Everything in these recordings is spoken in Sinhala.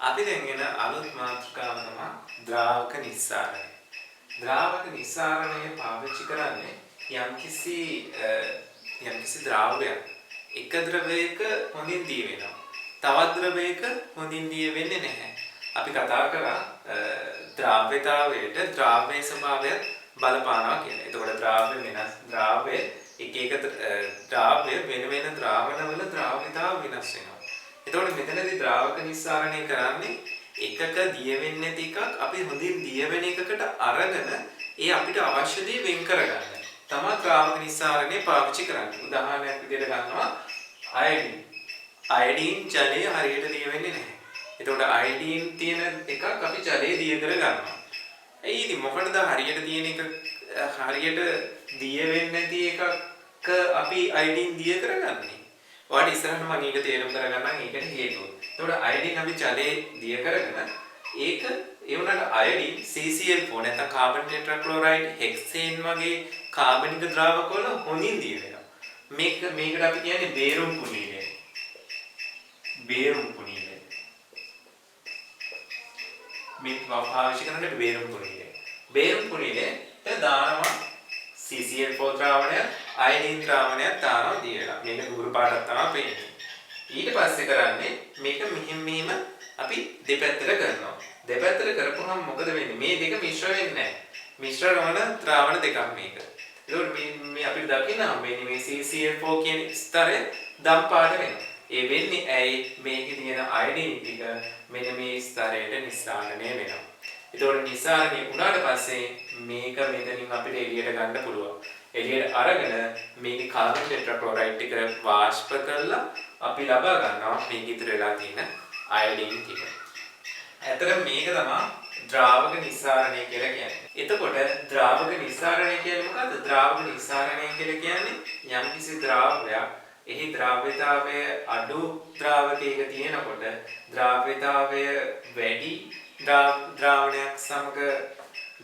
අපි දැන් එන අලුත් මාතෘකාව තමයි ද්‍රාවක නිස්සාරණය. ද්‍රාවක නිස්සාරණය පාවිච්චි කරන්නේ යම්කිසි ද්‍රාවකයක් එක ද්‍රවයක හොඳින් දිය වෙනවා. තවත් ද්‍රවයක හොඳින් දිය වෙන්නේ නැහැ. අපි කතා කරා ද්‍රාව්‍යතාවයට ද්‍රාව්‍ය ස්වභාවයත් බලපානවා කියලා. එතකොට ද්‍රාව්‍ය වෙනස් ද්‍රාව්‍ය එක ද්‍රාව්‍ය වෙන වෙන ද්‍රාවණවල ද්‍රාව්‍යතාව වෙනස් වෙනවා. එතකොට මෙතනදී ද්‍රාවක නිස්සාරණය කරන්නේ එකක දිය වෙන්නේ නැති එකක් අපි හොඳින් දිය වෙන එකකට අරගෙන ඒ අපිට අවශ්‍ය දේ වෙන් කරගන්න. තමයි ද්‍රාවක නිස්සාරණය පාවිච්චි කරන්නේ. උදාහරණයක් විදිහට ගන්නවා අයඩින්. අයඩින් ජලය හරියට දිය වෙන්නේ නැහැ. එතකොට අයඩින් තියෙන එකක් අපි ජලයේ දිය කර ගන්නවා. ඒ ඉතින් මොකටද හරියට තියෙන එක හරියට දිය වෙන්නේ නැති එකක අපි අයඩින් දිය කරගන්නේ? ඔයාලට ඉස්සරහට මම ඒක තේරුම් කරගන්නම් ඒකට හේතුව. එතකොට අයඩින් අපි ජලයේ දිය කරගෙන ඒක ඒ වුණාට අයඩින් CCl4 නැත්නම් කාබන් ටෙට්‍රාක්ලෝරයිඩ් හෙක්සේන් වගේ කාබනික ද්‍රාවක වල හොඳින් දිය වෙනවා. මේකට අපි කියන්නේ බේරුම් කුණීලය. බේරුම් කුණීලය. මේ පාවිච්චි කරන්නේ බේරුම් කුණීලය. බේරුම් කුණීලයට දානවා CCl4 ද්‍රාවණය අයඩින් ද්‍රාවණයක් දානවා දීලා. මේක ගුරු පාටක් තමයි පේන්නේ. ඊට පස්සේ කරන්නේ මේක මෙහෙම අපි දෙපැත්තට කරනවා. දෙපැත්තට කරපුවහම මොකද වෙන්නේ? මේ දෙක මිශ්‍ර වෙන්නේ නැහැ. මිශ්‍ර නොවන ද්‍රාවණ දෙකක් මේක. ඒකෝට මේ අපිට දකින්න හම්බෙන්නේ මේ CCl4 කියන ස්තරය දම් පාට වෙනවා. ඒ වෙන්නේ ඇයි? මේකේ තියෙන අයඩින් ටික මෙන්න මේ ස්තරයට නිස්සාරණය වෙනවා. ඒතකොට නිස්සාරණය වුණාට පස්සේ මේක මෙතනින් අපිට එළියට ගන්න පුළුවන්. එළියට අරගෙන මේකේ කාබන් ටෙට්‍රාක්ලෝරයිඩ් ටික වාෂ්ප කරලා අපි ලබා ගන්නවා මේක ඉතුරු වෙලා තියෙන අයඩින් ටික. ඇත්තට මේක තමයි ද්‍රාවක නිස්සාරණය කියලා කියන්නේ. එතකොට ද්‍රාවක නිස්සාරණය කියන්නේ මොකද්ද? ද්‍රාවක නිස්සාරණය කියලා කියන්නේ යම්කිසි ද්‍රාව්‍යයක් එහි ද්‍රාව්‍යතාවය අඩු ද්‍රාවකයක තියෙනකොට ද්‍රාව්‍යතාවය වැඩි ද්‍රාවණයක් සමග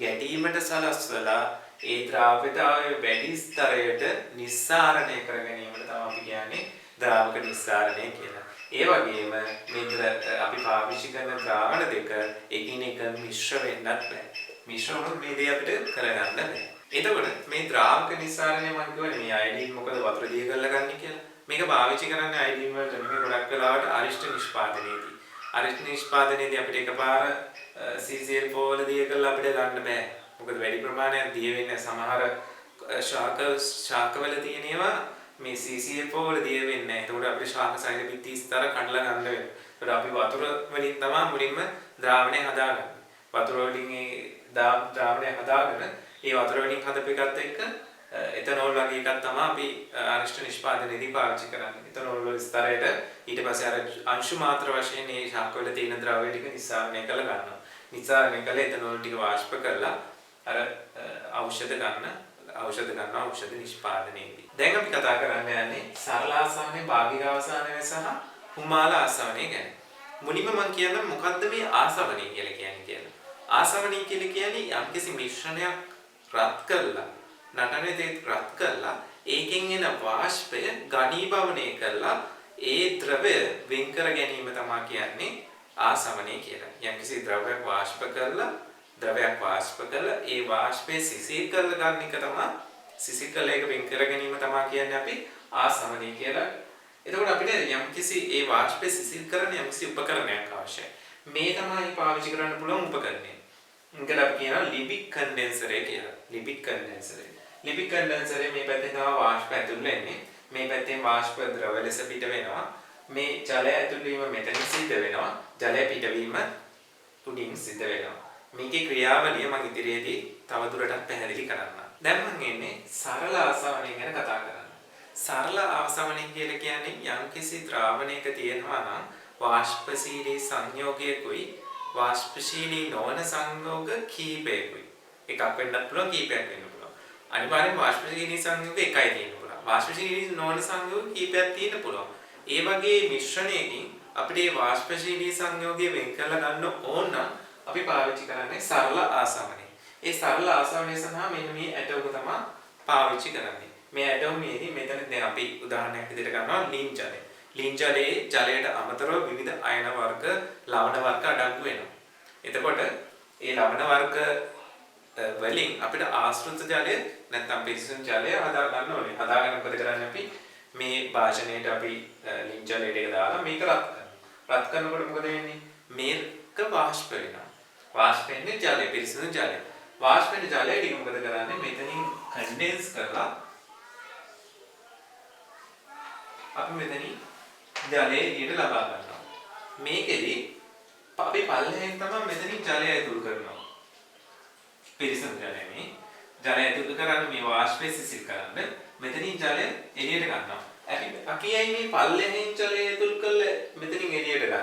ගැටීමට සලස්වලා ඒ ද්‍රාව්‍යතාවය වැඩි ස්තරයට නිස්සාරණය කර ගැනීමට තමයි අපි කියන්නේ ද්‍රාවක නිස්සාරණය කියලා. ඒ වගේම මේ අපි පාවිච්චි කරන ද්‍රාවණ දෙක එකිනෙක මිශ්‍ර වෙන්නත් බෑ. මිශ්‍ර වුණොත් මේ දේ අපිට කරගන්න බෑ. එතකොට මේ ද්‍රාවක නිස්සාරණය මම කියන්නේ මේ අයඩින් මොකද වතුර දිය කරලා ගන්න කියලා. මේක පාවිච්චි කරන්නේ අයඩින් වලට නෙමෙයි ගොඩක් වෙලාවට අරිෂ්ඨ නිෂ්පාදනයේදී. අරිෂ්ඨ නිෂ්පාදනයේදී අපිට එකපාර CCl4 වල දිය කරලා අපිට ගන්න බෑ. මොකද වැඩි ප්‍රමාණයක් දිය වෙන්නේ සමහර ශාකවල තියෙන ඒවා මේ CCl4 වල දිය වෙන්නේ නැහැ. ඒකට අපිට ශාක සෛල පිටි ස්තර කඩලා ගන්න වෙනවා. ඒකට අපි වතුර වලින් තමයි මුලින්ම ද්‍රාවණය හදාගන්නේ. වතුර වලින් ඒ ද්‍රාවණය හදාගෙන ඒ වතුර වලින් හදපු එකත් එක්ක එතනෝල් වගේ එකක් තමයි අපි අරිෂ්ඨ නිෂ්පාදනයේදී පාවිච්චි කරන්නේ. එතනෝල් වල ස්තරයට ඊට පස්සේ අර අංශු මාත්‍ර වශයෙන් මේ ශාකවල තියෙන ද්‍රව්‍ය ටික නිස්සාරණය කරලා ගන්නවා. නිස්සාරණය කළා එතනෝල් ටික වාෂ්ප කරලා අර ඖෂධ නිෂ්පාදනයේදී. දැන් අපි කතා කරන්න යන්නේ සරල ආසවනයේ භාගික ආසවනයේ සහ හුමාල ආසවනයේ ගැන. මුලින්ම මම කියන්න මොකද්ද මේ ආසවනය කියලා කියන්නේ. ආසවනය කියලා කියන්නේ යම්කිසි මිශ්‍රණයක් රත් කරලා නටන දේ රත් කරලා ඒකෙන් එන වාෂ්පය ඝනීභවනය කරලා ඒ ද්‍රවය වෙන් කර ගැනීම තමයි කියන්නේ ආසවනය කියලා. යම්කිසි ද්‍රවයක් වාෂ්ප කරලා ඒ වාෂ්පය සිසිල් කරලා ගන්න එක තමයි සිසිල් කරලා ඒක වෙන් කර ගැනීම තමයි කියන්නේ අපි ආසවනය කියලා. එතකොට අපිට යම්කිසි ඒ වාෂ්පය සිසිල් කරන යම්කිසි උපකරණයක් අවශ්‍යයි. මේ තමයි පාවිච්චි කරන්න පුළුවන් උපකරණය. ඒකට අපි කියනවා ලිබික් කන්ඩෙන්සරය කියලා. ලිබික් කන්ඩෙන්සරය මේ පැත්තෙන් තමයි වාෂ්ප ඇතුල් වෙන්නේ. මේ පැත්තෙන් වාෂ්ප ද්‍රව ලෙස පිට වෙනවා. මේ ජලය ඇතුල් වීම මෙතනින් සිද්ධ වෙනවා. ජලය පිටවීම උඩින් සිද්ධ වෙනවා. මේකේ ක්‍රියාවලිය මම ඉදිරියේදී තවදුරටත් පැහැදිලි කරන්නම්. දැන් මම එන්නේ සරල ආසවනය ගැන කතා කරන්න. සරල ආසවනය කියලා කියන්නේ යම්කිසි ද්‍රාවණයක තියෙනවා නම් වාෂ්පශීලී සංයෝගයකුයි වාෂ්පශීලී නොවන සංයෝග කීපයකුයි. එකක් වෙන්නත් පුළුවන් කීපයක් වෙන්න පුළුවන්. අනිවාර්යෙන් වාෂ්පශීලී සංයෝග එකයි තියෙන්න පුළුවන්. වාෂ්පශීලී නොවන සංයෝග කීපයක් තියෙන්න පුළුවන්. ඒ වගේ මිශ්‍රණයකින් අපිට මේ වාෂ්පශීලී සංයෝගය වෙන් කරලා ගන්න ඕන නම් අපි පාවිච්චි කරන්නේ සරල ආසවනය. ඒ සරල ආසවනය සඳහා මෙන්න මේ ඇටෝම තමයි පාවිච්චි කරන්නේ. මේ ඇටෝමේදී මෙතන දැන් අපි උදාහරණයක් විදිහට ගන්නවා ලින් ජලය. ලීන් ජලයේ ජලයට අමතරව විවිධ අයන වර්ග, ලවණ වර්ග අඩංගු වෙනවා. එතකොට ඒ ලවණ වර්ග වලින් අපිට ආශ්‍රිත ජලය නැත්නම් පිරිසිදු ජලය හදා ගන්න ඕනේ. හදාගෙන මොකද කරන්නේ අපි මේ භාජනයේට අපි ලීන් ජලයට එක දාලා මේක රත් කරනවා. රත් කරනකොට මොකද වෙන්නේ? මේක වාෂ්ප වෙනවා. වාෂ්ප වෙන්නේ ජලය, පිරිසිදු ජලය. වාෂ්ප වෙන ජලය ටික මොකද කරන්නේ? මෙතනින් කන්ඩෙන්ස් කරලා අපි මෙතනින් ජලය එළියට ලබා ගන්නවා. මේකෙදි අපි පල්ලෙහෙන් තමයි මෙතනින් ජලය ඇතුල් කරනවා. පිරිසිදු ජලය මේ ජලය ඇතුල් කරන්නේ මේ වාෂ්පය සිසිල් කරන්න මෙතනින් ජලය එළියට ගන්නවා. අපි අයි මේ පල්ලෙහෙන් ජලය ඇතුල් කරලා මෙතනින් එළියට ගන්නේ.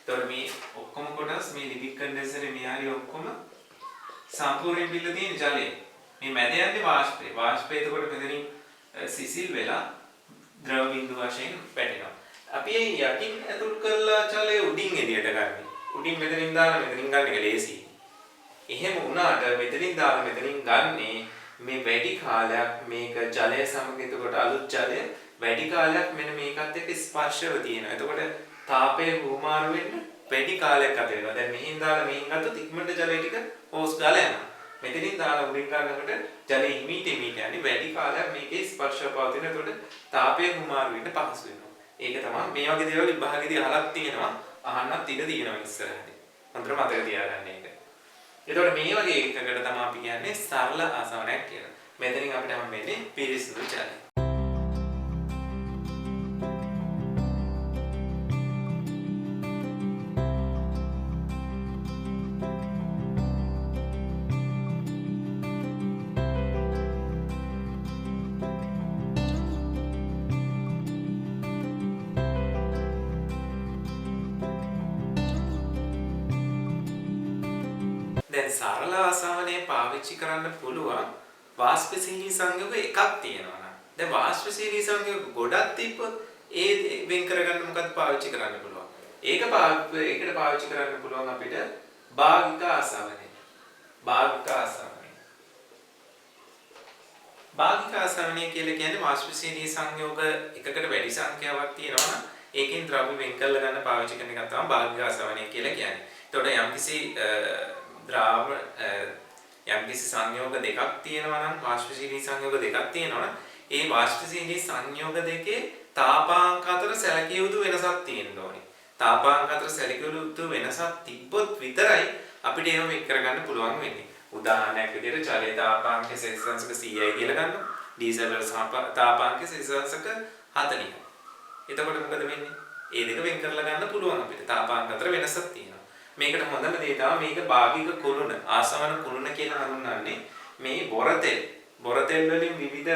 එතකොට මේ ඔක්කොම කොටස් මේ ලිපිඩ් කන්ඩෙන්සරේ මේ හරිය ඔක්කොම සම්පූර්ණයෙන් බිල්ල තියෙන ජලය. මේ මැද යන්නේ වාෂ්පය. වාෂ්පය එතකොට මෙතනින් සිසිල් වෙලා ද්‍රව බිඳු වශයෙන් පැටෙනවා. අපි යටින් ඇතුල් කරලා ජලය උඩින් එළියට ගන්න. උඩින් මෙතනින් දාලා මෙතනින් ගන්න එක ලේසියි. එහෙම වුණාට මෙතනින් දාලා මෙතනින් ගන්නේ මේ වැඩි කාලයක් මේක ජලය සමග එතකොට අලුත් ජලය වැඩි කාලයක් මෙන්න මේකත් එක්ක ස්පර්ශව තියෙනවා. එතකොට තාපය හුමාරු වෙන්න වැඩි කාලයක් ගත වෙනවා. දැන් මෙහින් දාලා මෙහින් ගත්තොත් ඉක්මනට ජලය ටික හෝස් ගාලා යනවා. මෙතනින් දාලා උඩින් ගන්නකොට ජලය හිමීට යන්නේ වැඩි කාලයක් මේකේ ස්පර්ශව පවතින. එතකොට තාපය හුමාරු වෙන්න පහසු වෙනවා. ඒක තමයි මේ වගේ දේවල් විභාගෙදී අහලක් තියෙනවා. අහන්නත් ඉඩ තියෙනවා ඉස්සරහදී. හොඳට මතක තියාගන්න ඒක. එතකොට මේ වගේ එකකට තමයි අපි කියන්නේ සරල ආසවනයක් කියලා. මෙතනින් අපිට හම්බෙන්නේ පිරිසිදු ජලය. දැන් සරල ආසවනය පාවිච්චි කරන්න පුළුවන් වාෂ්පශීලී සංයෝග එකක් තියෙනවා නේද? දැන් වාෂ්පශීලී සංයෝග ගොඩක් තිබ්බොත් ඒ වෙන් කරගන්න මොකක්ද පාවිච්චි කරන්න පුළුවන්? ඒකට පාවිච්චි කරන්න පුළුවන් අපිට භාගික ආසවනය. භාගික ආසවනය. භාගික ආසවනය කියලා කියන්නේ වාෂ්පශීලී සංයෝග එකකට වැඩි සංඛ්‍යාවක් තියෙනවා නම් ඒකෙන් ද්‍රව්‍ය වෙන් කරලා ගන්න පාවිච්චි කරන එක තමයි භාගික ආසවනය කියලා කියන්නේ. එතකොට යම්කිසි යම්කිසි සංයෝග දෙකක් තියෙනවා නම් වාෂ්පශීලී සංයෝග දෙකක් තියෙනවා නම් ඒ වාෂ්පශීලී සංයෝග දෙකේ තාපාංක අතර සැලකිය යුතු වෙනසක් තියෙන්න ඕනේ. තාපාංක අතර සැලකිය යුතු වෙනසක් තිබ්බොත් විතරයි අපිට ඒක වෙන් කරගන්න පුළුවන් වෙන්නේ. උදාහරණයක් විදිහට ජලයේ තාපාංකය සෙල්සියස් 100යි කියලා ගන්නවා. ඩීසල් වල තාපාංකය සෙල්සියස් 40යි. එතකොට මොකද වෙන්නේ? ඒ දෙක වෙන් කරලා ගන්න පුළුවන් අපිට. තාපාංක අතර වෙනසක් තියෙනවා. මේකට හොඳම දේ තමයි මේක භාගික කුළුණ ආසවන කුළුණ කියලා හඳුන්වන්නේ මේ බොරතෙල් වලින් විවිධ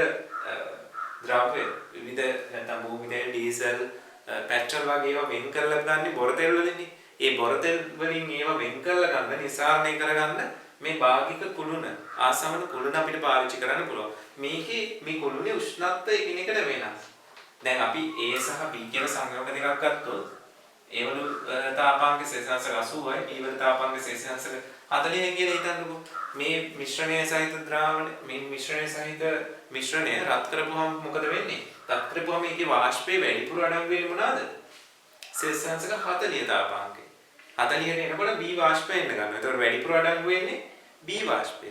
ද්‍රව්‍ය විවිධ නැත්නම් භූමි තෙල් ඩීසල් පෙට්‍රල් වගේ ඒවා වෙන් කරලා ගන්න බොරතෙල් වලින්නේ. ඒ බොරතෙල් වලින් ඒවා වෙන් කරලා ගන්න නිසාරණය කරගන්න මේ භාගික කුළුණ ආසවන කුළුණ අපිට පාවිච්චි කරන්න පුළුවන්. මේකේ මේ කුළුණේ උෂ්ණත්වය එකිනෙකට වෙනස්. දැන් අපි A සහ B කියන සංයෝග දෙකක් ගත්තොත් ඒවලු තාපාංක සෙල්සියස් 80යි B වල තාපාංක සෙල්සියස් 40යි කියලා හිතන්නකෝ. මේ මිශ්‍රණය සහිත ද්‍රාවණ මේ මිශ්‍රණය රත් කරපුවම මොකද වෙන්නේ? රත් කරපුවම ඒකේ වාෂ්පයේ වැඩිපුර අඩංගු වෙන්නේ මොනවාද? සෙල්සියස් 40 තාපාංකය. 40ට එනකොට B වාෂ්පය එන්න ගන්නවා. ඒතකොට වැඩිපුර අඩංගු වෙන්නේ B වාෂ්පය.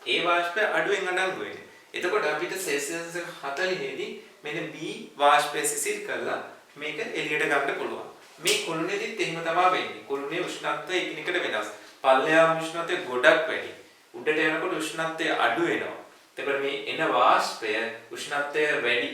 A වාෂ්පය අඩුවෙන් අඩංගු වෙන්නේ. එතකොට අපිට සෙල්සියස් 40 දී මෙන්න B වාෂ්පය සිසිල් කරලා මේක එළියට ගන්න පුළුවන්. මේ කුළුණේදිත් එහෙම තමයි වෙන්නේ. කුළුණේ උෂ්ණත්වය එකිනෙකට වෙනස්. පල්ලෙහා උෂ්ණත්වය ගොඩක් වැඩි. උඩට යනකොට උෂ්ණත්වය අඩු වෙනවා. එතකොට මේ එන වාෂ්පය උෂ්ණත්වය වැඩි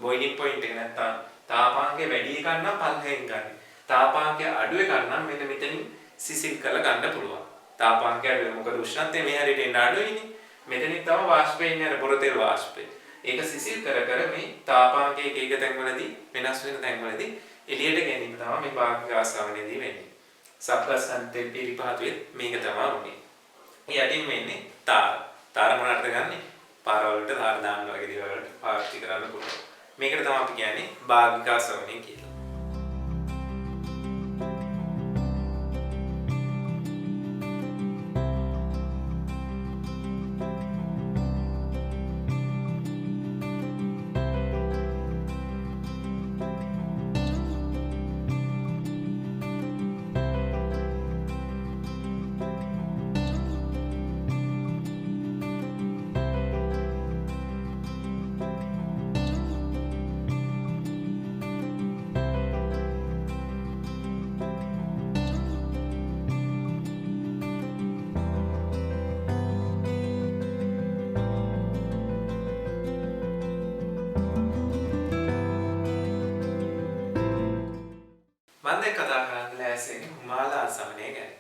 බොයිලින් පොයින්ට් එක නැත්තම් තාපාංකය වැඩි එකක් නම් පල්ලෙහෙන් ගන්න. තාපාංකය අඩු එකක් නම් මෙන්න මෙතනින් සිසිල් කරලා ගන්න පුළුවන්. තාපාංකය අඩු මොකද උෂ්ණත්වය මේ හැරෙට එන්න අඩුයිනේ. මෙතනින් තමයි වාෂ්පය ඉන්නේ අර බොරතෙල් වාෂ්පය. ඒක සිසිල් කර මේ තාපාංකයේ එක තැන්වලදී වෙනස් වෙන තැන්වලදී එළියට ගැනීම තමයි මේ භාගික ආසවනයේදී වෙන්නේ. සබ්ගස්සන්තේ පිරිපහතුවේ මේක තමයි උනේ. යටින් වෙන්නේ තාර. තාර මොනවටද ගන්නෙ? පාරවලට තාර දාන්න වගේ දේවල් වලට පාවිච්චි කරන්න පුළුවන්. මේකට තමයි අපි කියන්නේ භාගික ආසවනය කියලා. මම දැන් කතා කරන්න ලෑස්ති වෙන්නේ හුමාලා ආසමනය ගැන.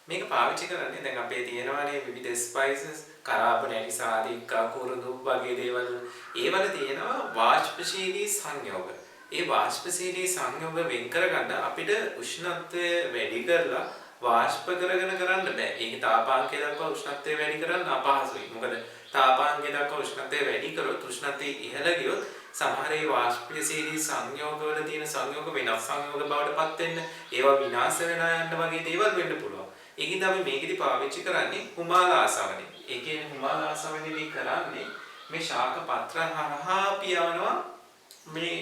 මේක පාවිච්චි කරන්නේ දැන් අපේ තියෙනවානේ විවිධ ස්පයිසස් කරාබනැලි සාධිකා කුරුඳු වගේ දේවල්. ඒවල තියෙනවා වාෂ්පශීලී සංයෝග. ඒ වාෂ්පශීලී සංයෝග වෙන් කරගන්න අපිට උෂ්ණත්වය වැඩි කරලා වාෂ්ප කරගෙන කරන්න බෑ. ඒක තාපාංකය දක්වා උෂ්ණත්වය වැඩි කරන්න අපහසුයි. මොකද තාපාංකය දක්වා උෂ්ණත්වය වැඩි කරොත් උෂ්ණත්වය ඉහළ ගියොත් සමහර ඒ වාෂ්පශීලී සංයෝගවල තියෙන සංයෝග වෙනස් සංයෝග බවට පත් වෙන්න, ඒවා විනාශ වෙලා යන්න වගේ දේවල් වෙන්න පුළුවන්. ඒකින්ද අපි මේකෙදි පාවිච්චි කරන්නේ හුමාලා ආසවනේ. ඒ කියන්නේ හුමාලා ආසවනේදී කරන්නේ මේ ශාක පත්‍ර හරහා අපි යවනවා මේ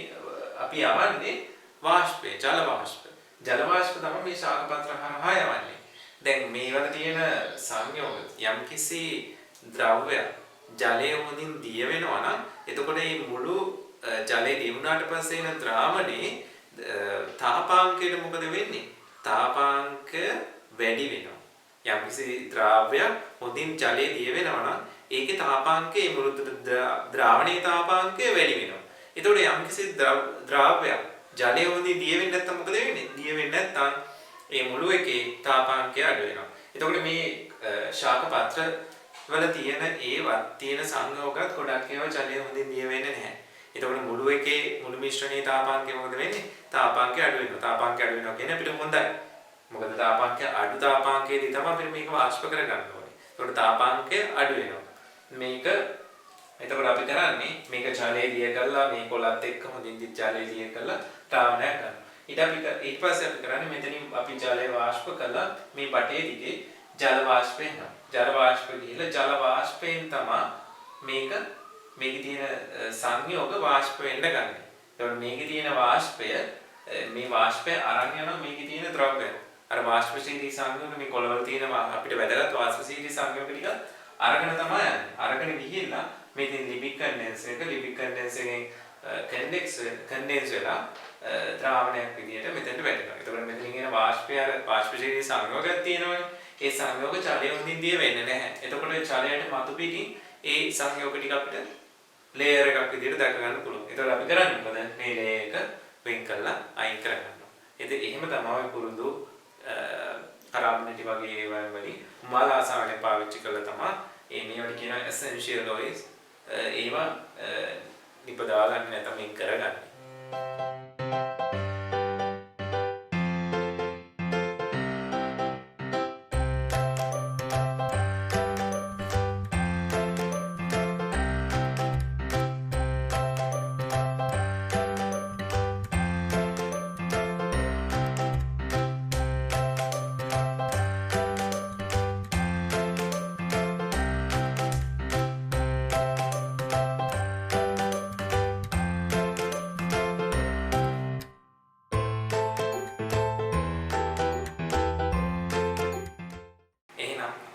අපි යවන්නේ වාෂ්පය, ජල වාෂ්ප. ජල වාෂ්ප තමයි මේ ශාක පත්‍ර හරහා යවන්නේ. දැන් මේවල තියෙන සංයෝග යම්කිසි ද්‍රව්‍යයක් ජලයේ හොඳින් දිය වෙනවා නම් එතකොට මේ මුළු ජලයේ දිය වුණාට පස්සේ එන ද්‍රාවණේ තාපාංකයට මොකද වෙන්නේ? තාපාංක වැඩි වෙනවා. යම්කිසි ද්‍රව්‍යයක් හොඳින් ජලයේ දිය වෙනවා නම් ඒකේ තාපාංකය මුළු ද්‍රාවණයේ තාපාංකය වැඩි වෙනවා. එතකොට යම්කිසි ද්‍රව්‍යයක් ජලයේ හොඳින් දිය වෙන්නේ නැත්නම් මොකද වෙන්නේ? දිය වෙන්නේ නැත්නම් ඒ මුළු එකේ තාපාංකය අඩු වෙනවා. එතකොට මේ ශාක පත්‍ර වල තියෙන ඒවත් තියෙන සංයෝගات ගොඩක් ඒවා ජලයේ හොඳින් දිය වෙන්නේ නැහැ. එතකොට මුළු එකේ මුළු මිශ්‍රණයේ තාපාංකය මොකද වෙන්නේ? තාපාංකය අඩු වෙනවා. තාපාංකය අඩු වෙනවා කියන්නේ අපිට හොඳයි. මොකද තාපාංකය අඩු තාපාංකයේදී තමයි අපිට මේක වාෂ්ප කරගන්න ඕනේ. එතකොට තාපාංකය අඩු වෙනවා. මේක එතකොට අපි කරන්නේ මේක ජලයේ දිය කරලා මේ කොලත් එක්ක හොඳින් ජලයේ දිය කරලා ද්‍රාවණය කරනවා. ඊට පස්සේ අපි කරන්නේ මෙතනින් අපි ජලය වාෂ්ප කරලා මේ බටේ දිගේ ජල වාෂ්ප වෙනවා. ජල වාෂ්ප ගිහලා ජල වාෂ්පයෙන් තමයි මේකේ තියෙන සංයෝග වාෂ්ප වෙන්න ගන්න. එතකොට මේකේ තියෙන වාෂ්පය මේ වාෂ්පය අරන් යනවා මේකේ තියෙන ද්‍රව්‍යය. අර වාෂ්පශීලී සංයෝග මේ කොළවල තියෙන අපිට වැදගත් වාෂ්පශීලී සංයෝග ටික අරගෙන තමයි යන්නේ. අරගෙන ගිහිල්ලා මේකෙන් ලිපිඩ් කන්ඩෙන්ස් එකෙන් කන්ඩෙන්ස් වෙලා ද්‍රාවණයක් විදියට මෙතනට වැටෙනවා. එතකොට මෙතනින් එන වාෂ්පය අර වාෂ්පශීලී සංයෝගයක් තියෙනවනේ. ඒ සංයෝග ජලයේ හොඳින් දිය වෙන්නේ නැහැ. එතකොට ජලයට මතු පිටින් ඒ සංයෝග ටික අපිට ලේයර් එකක් විදියට දැක ගන්න පුළුවන්. එතකොට අපි කරන්නේ මොකද? මේ ලේයර් එක වෙන් කරලා අයින් කරගන්නවා. ඉතින් එහෙම තමයි පුරුදු කරාබනටි වගේ ඒවා වලින් හුමාලා ආසවනේ පාවිච්චි කළා තමයි මේවට කියන essential oils ඒවා නිපදවා ගන්න නැත්නම් මේක කරගන්නේ.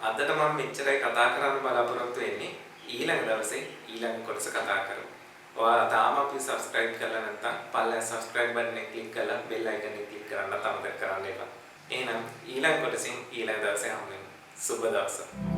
අදට මම මෙච්චරයි කතා කරන්න බලාපොරොත්තු වෙන්නේ. ඊළඟ දවසේ ඊළඟ කොටස කතා කරමු. ඔයාලා තාම අපි subscribe කරලා නැත්නම් පල්ලෙන් subscribe button එක click කරලා bell icon එක click කරන්න අමතක කරන්න එපා. එහෙනම් ඊළඟ කොටසින් ඊළඟ දවසේ හමු වෙමු. සුබ දවසක්.